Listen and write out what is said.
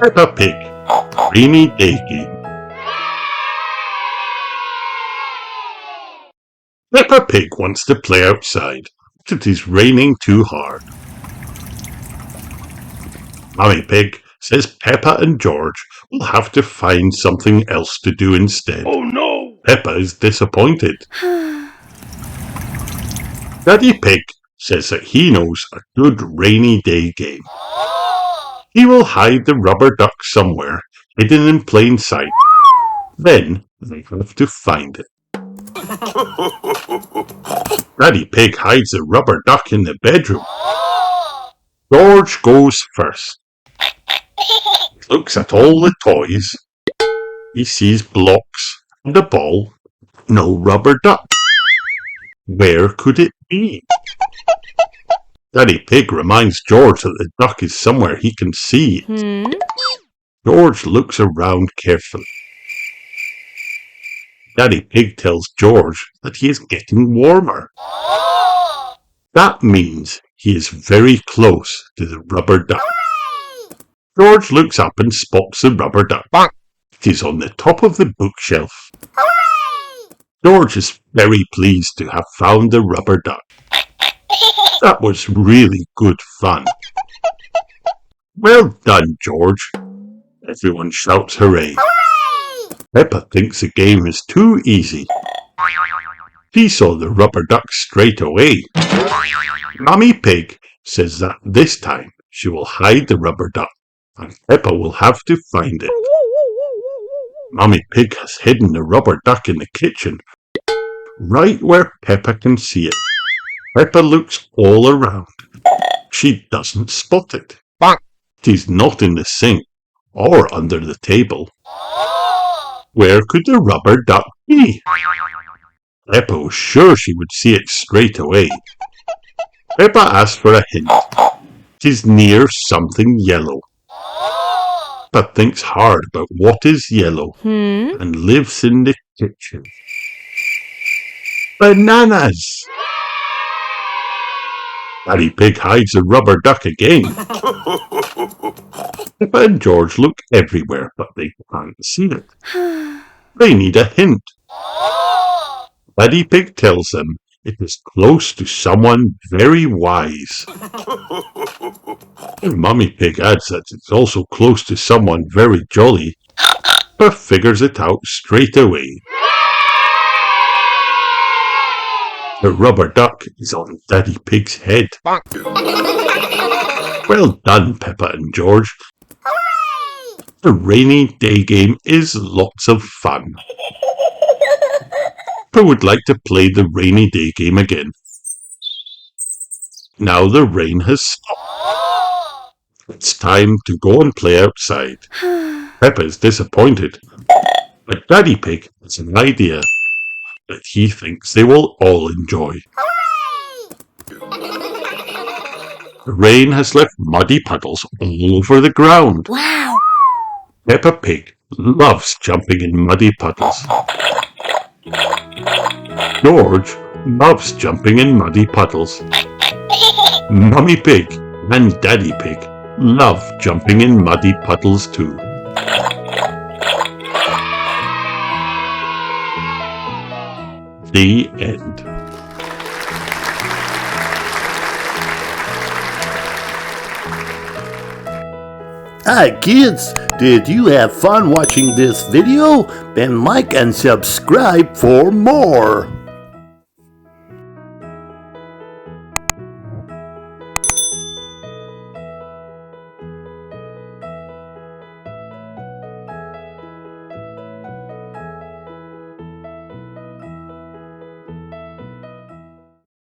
Peppa Pig, Rainy Day Game. Peppa Pig wants to play outside, but it is raining too hard. Mummy Pig says Peppa and George will have to find something else to do instead. Oh no! Peppa is disappointed. Daddy Pig says that he knows a good rainy day game. He will hide the rubber duck somewhere, hidden in plain sight. Then they have to find it. Daddy Pig hides the rubber duck in the bedroom. George goes first. He looks at all the toys. He sees blocks and a ball. No rubber duck. Where could it be? Daddy Pig reminds George that the duck is somewhere he can see it. George looks around carefully. Daddy Pig tells George that he is getting warmer. That means he is very close to the rubber duck. George looks up and spots the rubber duck. It is on the top of the bookshelf. George is very pleased to have found the rubber duck. That was really good fun. Well done, George. Everyone shouts hooray. Peppa thinks the game is too easy. She saw the rubber duck straight away. Mummy Pig says that this time she will hide the rubber duck and Peppa will have to find it. Mummy Pig has hidden the rubber duck in the kitchen, right where Peppa can see it. Peppa looks all around. She doesn't spot it. It is not in the sink or under the table. Where could the rubber duck be? Peppa was sure she would see it straight away. Peppa asked for a hint. It is near something yellow. Peppa thinks hard about what is yellow and lives in the kitchen. Bananas! Daddy Pig hides the rubber duck again. Peppa and George look everywhere, but they can't see it. They need a hint. Daddy Pig tells them it is close to someone very wise. And Mummy Pig adds that it's also close to someone very jolly, but figures it out straight away. The rubber duck is on Daddy Pig's head. Well done, Peppa and George. The rainy day game is lots of fun. Peppa would like to play the rainy day game again. Now the rain has stopped. It's time to go and play outside. Peppa is disappointed, but Daddy Pig has an idea that he thinks they will all enjoy. The rain has left muddy puddles all over the ground. Wow! Peppa Pig loves jumping in muddy puddles. George loves jumping in muddy puddles. Mummy Pig and Daddy Pig love jumping in muddy puddles too. The end. Hi kids, did you have fun watching this video? Then like and subscribe for more.